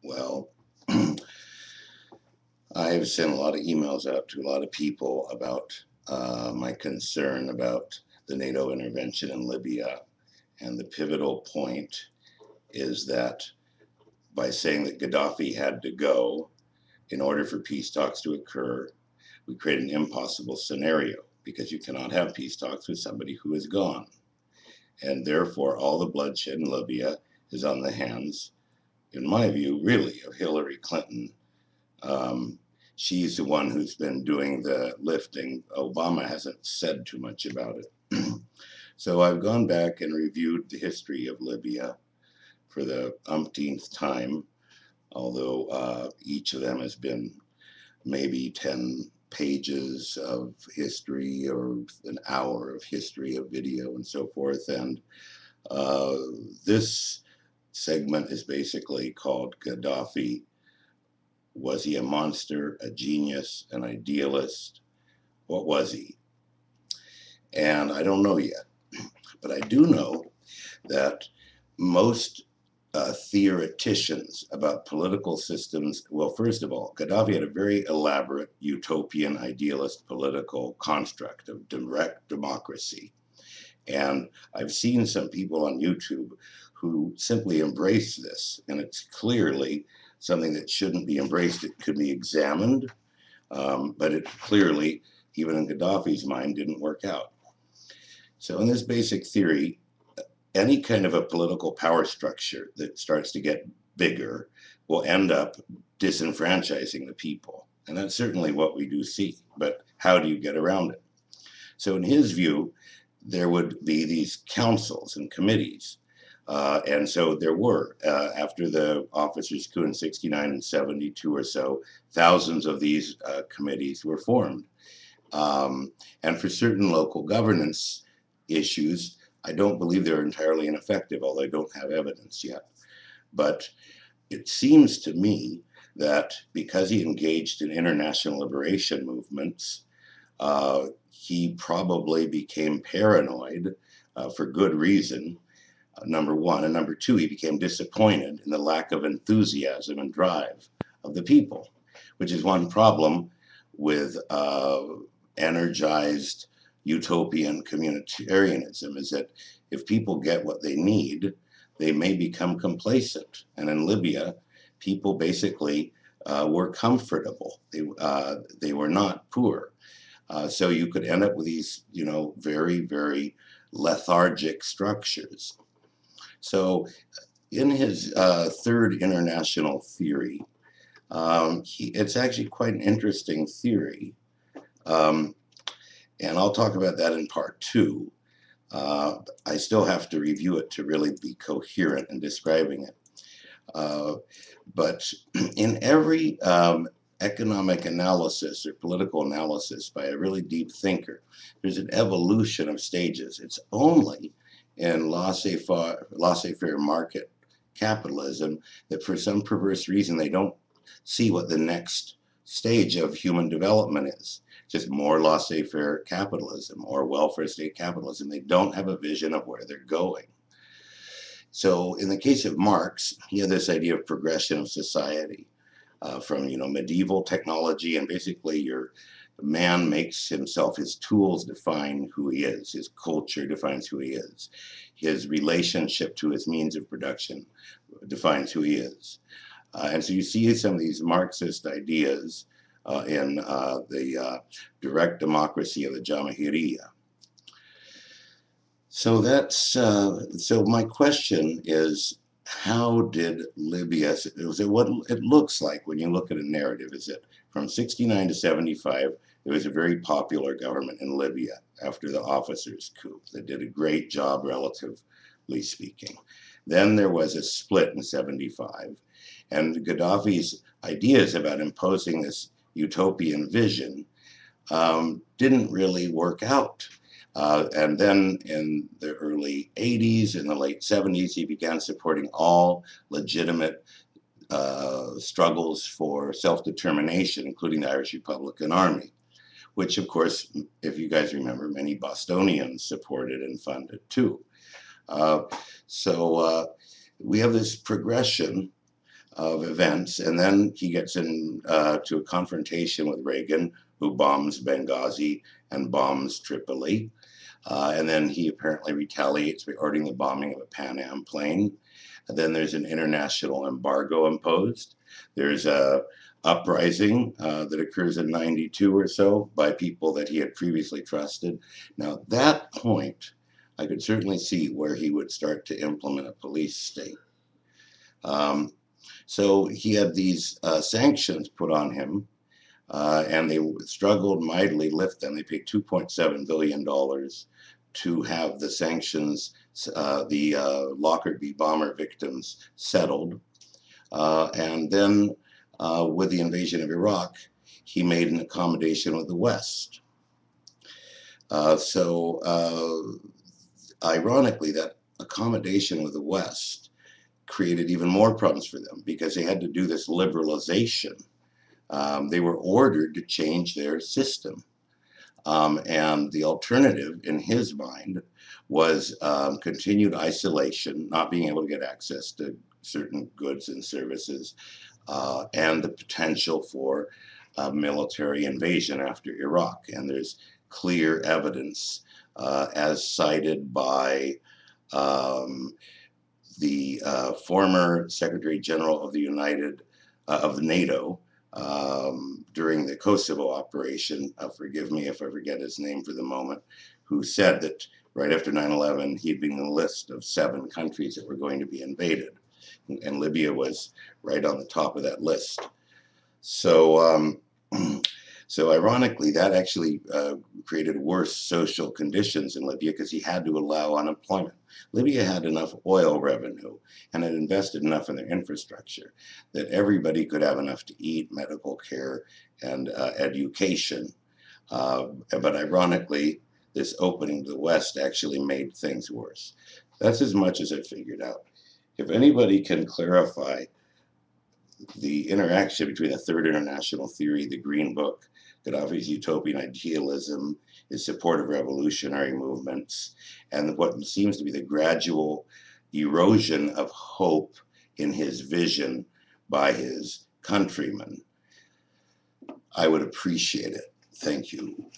Well, I've sent a lot of emails out to a lot of people about my concern about the NATO intervention in Libya. And the pivotal point is that by saying that Gaddafi had to go in order for peace talks to occur, we create an impossible scenario because you cannot have peace talks with somebody who is gone. And therefore, all the bloodshed in Libya is on the hands, in my view, really, of Hillary Clinton. Um, she's the one who's been doing the lifting. Obama hasn't said too much about it. So I've gone back and reviewed the history of Libya for the umpteenth time, although each of them has been maybe 10 pages of history or an hour of history of video and so forth. And uh, this segment is basically called Gaddafi. Was he a monster, a genius, an idealist? What was he? And I don't know yet. But I do know that most theoreticians about political systems, well, first of all, Gaddafi had a very elaborate utopian idealist political construct of direct democracy. And I've seen some people on YouTube who simply embrace this, and it's clearly something that shouldn't be embraced. It could be examined, but it clearly, even in Gaddafi's mind, didn't work out. So in this basic theory, any kind of a political power structure that starts to get bigger will end up disenfranchising the people. And that's certainly what we do see. But how do you get around it? So in his view, there would be these councils and committees. And so there were, after the officers' coup in 69 and 72 or so, thousands of these committees were formed. And for certain local governance issues, I don't believe they're entirely ineffective, although I don't have evidence yet. But it seems to me that because he engaged in international liberation movements, he probably became paranoid for good reason, number one. And number two, he became disappointed in the lack of enthusiasm and drive of the people, which is one problem with energized utopian communitarianism, is that if people get what they need, they may become complacent. And in Libya, people basically were comfortable. They were not poor. So you could end up with these, very, very lethargic structures. So in his third international theory, it's actually quite an interesting theory. And I'll talk about that in part two. I still have to review it to really be coherent in describing it. But in every economic analysis or political analysis by a really deep thinker, there's an evolution of stages. It's only in laissez-faire market capitalism that for some perverse reason they don't see what the next stage of human development is. Just more laissez-faire capitalism or welfare state capitalism. They don't have a vision of where they're going. So in the case of Marx, he had this idea of progression of society from medieval technology, and basically your man makes himself, his tools define who he is, his culture defines who he is, his relationship to his means of production defines who he is. And so you see some of these Marxist ideas in the direct democracy of the Jamahiriya. So so my question is, how did Libya, what it looks like when you look at a narrative, is that from 69 to 75, there was a very popular government in Libya after the officers' coup that did a great job, relatively speaking. Then there was a split in 75, and Gaddafi's ideas about imposing this utopian vision didn't really work out. And then in the early 80s, in the late 70s, he began supporting all legitimate struggles for self-determination, including the Irish Republican Army, which, of course, if you guys remember, many Bostonians supported and funded too. So we have this progression of events, and then he gets in to a confrontation with Reagan, who bombs Benghazi and bombs Tripoli. And then he apparently retaliates by ordering the bombing of a Pan Am plane. And then there's an international embargo imposed. There's a uprising that occurs in 92 or so by people that he had previously trusted. Now, at that point, I could certainly see where he would start to implement a police state. So he had these sanctions put on him, and they struggled mightily to lift them. They paid $2.7 billion to have the sanctions, the Lockerbie bomber victims settled. And then with the invasion of Iraq, he made an accommodation with the West. Ironically, that accommodation with the West created even more problems for them because they had to do this liberalization. They were ordered to change their system. And the alternative, in his mind, was continued isolation, not being able to get access to certain goods and services, and the potential for military invasion after Iraq. And there's clear evidence, as cited by the former Secretary General of the NATO, during the Kosovo operation, forgive me if I forget his name for the moment, who said that right after 9/11, he'd been on the list of 7 countries that were going to be invaded. And Libya was right on the top of that list. So, so ironically, that actually created worse social conditions in Libya because he had to allow unemployment. Libya had enough oil revenue and had invested enough in their infrastructure that everybody could have enough to eat, medical care, and education. But ironically, this opening to the West actually made things worse. That's as much as I figured out. If anybody can clarify the interaction between the Third International Theory, the Green Book, Gaddafi's utopian idealism, his support of revolutionary movements, and what seems to be the gradual erosion of hope in his vision by his countrymen, I would appreciate it. Thank you.